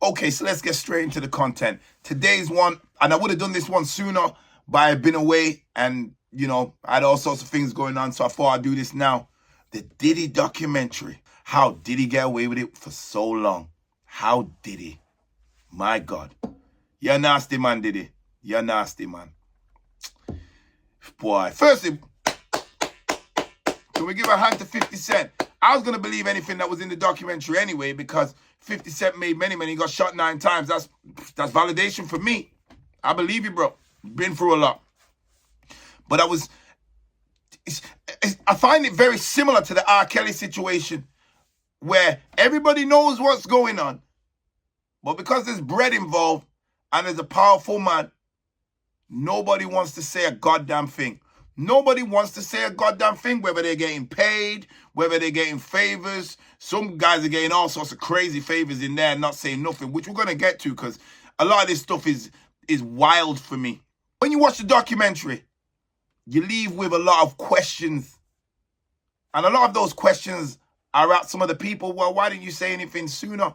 Okay, so let's get straight into the content. Today's one, and I would have done this one sooner, but I've been away and, I had all sorts of things going on, so I thought I'd do this now. The Diddy documentary. How did he get away with it for so long? How did he? My God. You're nasty, man, Diddy. You're nasty, man. Boy, firstly, can we give a hand to 50 Cent? I was going to believe anything that was in the documentary anyway, because 50 Cent made many. He got shot 9 times. That's validation for me. I believe you, bro. Been through a lot. But I find it very similar to the R. Kelly situation, where everybody knows what's going on, but because there's bread involved and there's a powerful man, nobody wants to say a goddamn thing. Nobody wants to say a goddamn thing, whether they're getting paid, whether they're getting favors. Some guys are getting all sorts of crazy favors in there and not saying nothing, which we're going to get to, because a lot of this stuff is wild for me. When you watch the documentary, you leave with a lot of questions. And a lot of those questions are at some of the people, well, why didn't you say anything sooner?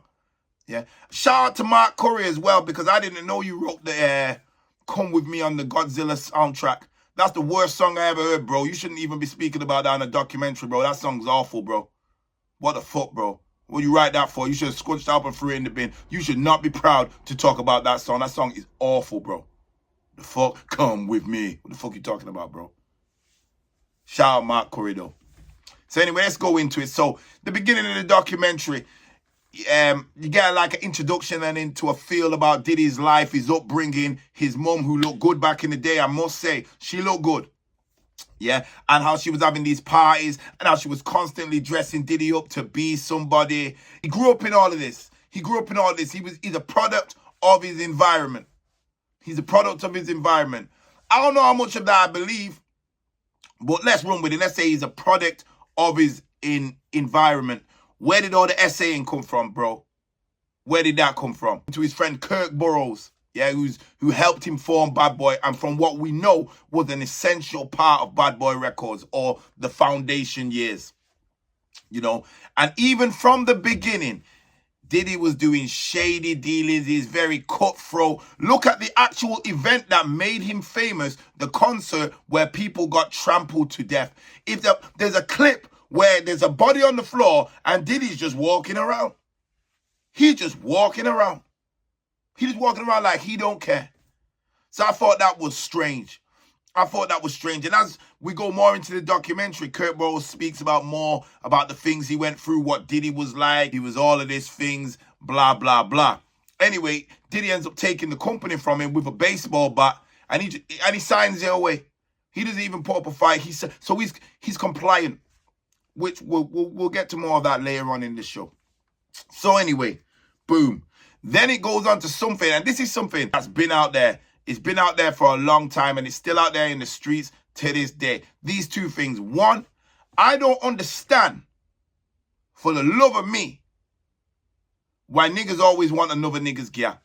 Yeah. Shout out to Mark Curry as well, because I didn't know you wrote the Come With Me on the Godzilla soundtrack. That's the worst song I ever heard, bro. You shouldn't even be speaking about that in a documentary, bro. That song's awful, bro. What the fuck, bro? What you write that for? You should have squished up and threw it in the bin. You should not be proud to talk about that song. That song is awful, bro. The fuck? Come with me. What the fuck you talking about, bro? Shout out Mark Curry, though. So anyway, let's go into it. So the beginning of the documentary, you get like an introduction and into a feel about Diddy's life, his upbringing, his mum who looked good back in the day. I must say, she looked good. Yeah, and how she was having these parties and how she was constantly dressing Diddy up to be somebody. He grew up in all of this. He's a product of his environment. He's a product of his environment. I don't know how much of that I believe, but let's run with it. Let's say he's a product of his environment. Where did all the essaying come from, bro? Where did that come from? To his friend Kirk Burroughs, yeah, who helped him form Bad Boy, and from what we know was an essential part of Bad Boy Records, or the foundation years. And even from the beginning, Diddy was doing shady dealings. He's very cutthroat. Look at the actual event that made him famous, the concert where people got trampled to death. There's a clip where there's a body on the floor and Diddy's just walking around. He's just walking around. He's just walking around like he don't care. So I thought that was strange. And as we go more into the documentary, Kurt Burroughs speaks more about the things he went through, what Diddy was like. He was all of these things, blah, blah, blah. Anyway, Diddy ends up taking the company from him with a baseball bat, and he signs it away. He doesn't even put up a fight. So he's compliant, which we'll get to more of that later on in the show. So anyway, boom. Then it goes on to something, and this is something that's been out there. It's been out there for a long time, and it's still out there in the streets to this day. These two things. One, I don't understand, for the love of me, why niggas always want another nigga's gear.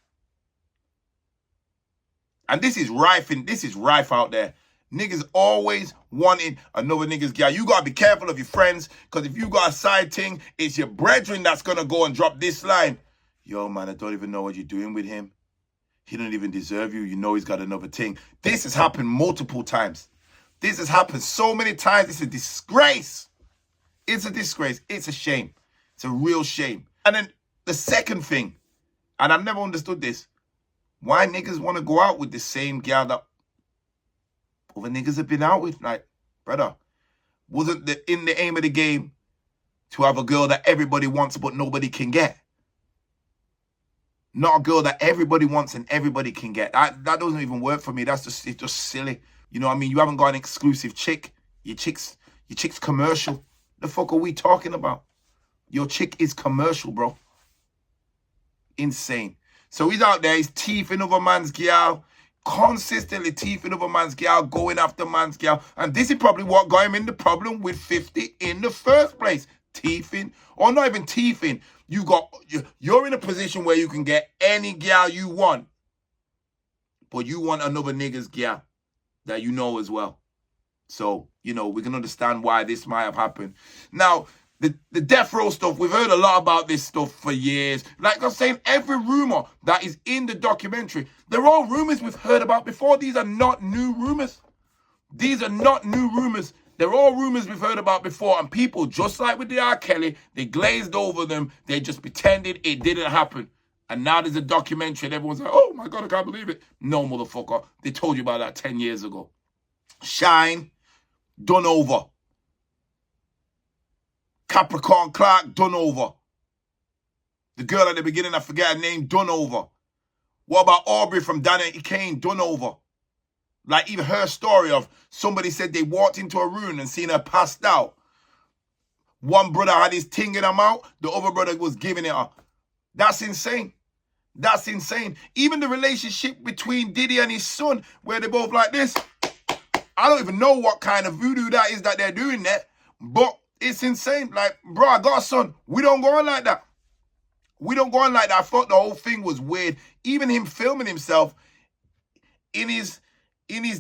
And this is rife out there. Niggas always wanting another nigga's gear. You gotta be careful of your friends, because if you got a side thing, it's your brethren that's gonna go and drop this line. Yo, man, I don't even know what you're doing with him. He don't even deserve you. You know he's got another thing. This has happened multiple times. This has happened so many times. It's a disgrace. It's a disgrace. It's a shame. It's a real shame. And then the second thing, and I've never understood this, why niggas want to go out with the same girl that other niggas have been out with. Like, brother, wasn't the aim of the game to have a girl that everybody wants but nobody can get? Not a girl that everybody wants and everybody can get. That doesn't even work for me. It's just silly. You know what I mean? You haven't got an exclusive chick. Your chick's commercial. The fuck are we talking about? Your chick is commercial, bro. Insane. So he's out there, he's teething over man's gal, consistently teething over man's gal, going after man's gal. And this is probably what got him in the problem with 50 in the first place. Teething, or not even teething. You're in a position where you can get any gal you want, but you want another nigga's gal that you know as well. So, we can understand why this might have happened. Now, The death row stuff, we've heard a lot about this stuff for years. Like I'm saying, every rumor that is in the documentary, they're all rumors we've heard about before. These are not new rumors. These are not new rumors. They're all rumors we've heard about before. And people, just like with the R. Kelly, they glazed over them. They just pretended it didn't happen. And now there's a documentary and everyone's like, oh my God, I can't believe it. No, motherfucker. They told you about that 10 years ago. Shine, done over. Capricorn Clark, done over. The girl at the beginning, I forget her name, done over. What about Aubrey from Danny Kane, done over? Like even her story of somebody said they walked into a room and seen her passed out. One brother had his ting in her mouth, the other brother was giving it her. That's insane. That's insane. Even the relationship between Diddy and his son, where they're both like this. I don't even know what kind of voodoo that is that they're doing there, but it's insane. Like, bro, I got a son. We don't go on like that. We don't go on like that. I thought the whole thing was weird. Even him filming himself in his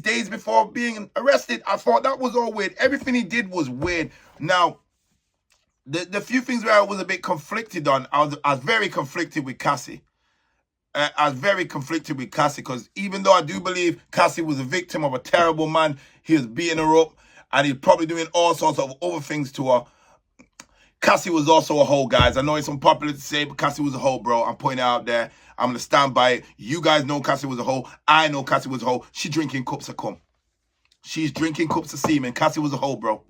days before being arrested, I thought that was all weird. Everything he did was weird. Now, the few things where I was a bit conflicted on, I was very conflicted with Cassie. I was very conflicted with Cassie because even though I do believe Cassie was a victim of a terrible man, he was beating her up and he's probably doing all sorts of other things to her. Cassie was also a hoe, guys. I know it's unpopular to say, but Cassie was a hoe, bro. I'm putting it out there. I'm going to stand by it. You guys know Cassie was a hoe. I know Cassie was a hoe. She's drinking cups of cum. She's drinking cups of semen. Cassie was a hoe, bro.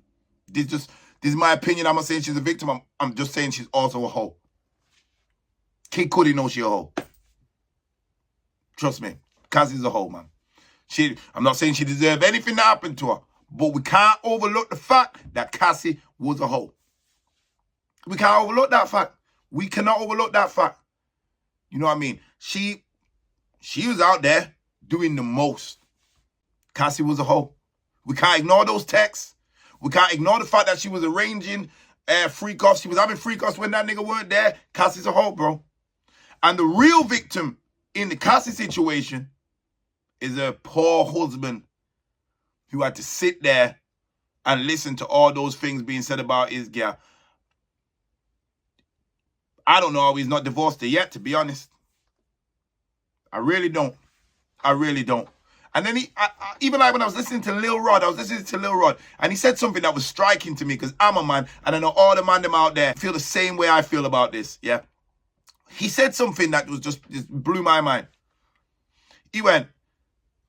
This is my opinion. I'm not saying she's a victim. I'm just saying she's also a hoe. Kid Cudi knows she's a hoe. Trust me. Cassie's a hoe, man. I'm not saying she deserved anything that happened to her, but we can't overlook the fact that Cassie was a hoe. We can't overlook that fact. We cannot overlook that fact. You know what I mean? She was out there doing the most. Cassie was a hoe. We can't ignore those texts. We can't ignore the fact that she was arranging freak-offs. She was having freak-offs when that nigga weren't there. Cassie's a hoe, bro. And the real victim in the Cassie situation is a poor husband who had to sit there and listen to all those things being said about his girl. I don't know how he's not divorced her yet, to be honest. I really don't. I really don't. And then even like when I was listening to Lil Rod, and he said something that was striking to me because I'm a man, and I know all the man them out there feel the same way I feel about this, yeah? He said something that was just blew my mind. He went,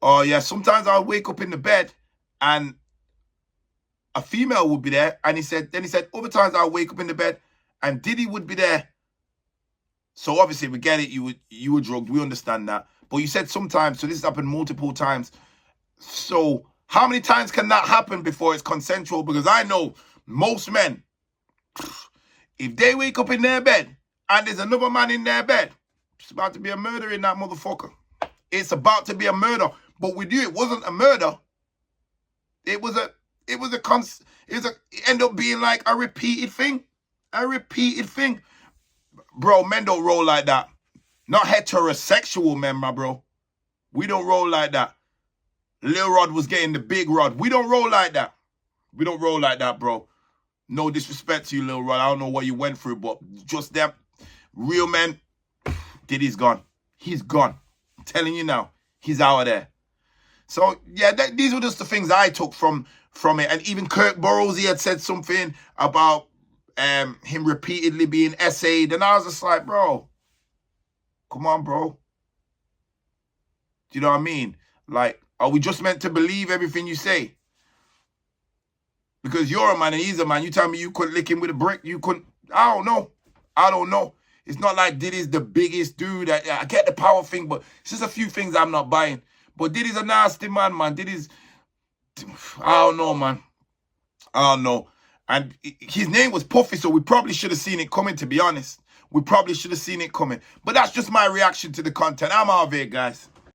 oh yeah, sometimes I'll wake up in the bed and a female would be there. And he said, other times I'll wake up in the bed and Diddy would be there. So obviously we get it, you were drugged, we understand that. But you said sometimes, so this has happened multiple times. So how many times can that happen before it's consensual? Because I know most men, if they wake up in their bed and there's another man in their bed, it's about to be a murder in that motherfucker. It's about to be a murder. But with you, it wasn't a murder. It ended up being like a repeated thing. A repeated thing. Bro, men don't roll like that. Not heterosexual men, my bro. We don't roll like that. Lil Rod was getting the big rod. We don't roll like that. We don't roll like that, bro. No disrespect to you, Lil Rod. I don't know what you went through, but just them real men, Diddy's gone. He's gone. I'm telling you now. He's out of there. So, yeah, these were just the things I took from it. And even Kirk Burroughs, he had said something about him repeatedly being essayed. And I was just like, bro, come on, bro. Do you know what I mean? Like, are we just meant to believe everything you say? Because you're a man and he's a man. You tell me you couldn't lick him with a brick. You couldn't. I don't know. I don't know. It's not like Diddy's the biggest dude. I get the power thing, but it's just a few things I'm not buying. But Diddy's a nasty man, man. Diddy's, I don't know, man. I don't know. And his name was Puffy, so we probably should have seen it coming, to be honest. We probably should have seen it coming. But that's just my reaction to the content. I'm out of here, guys.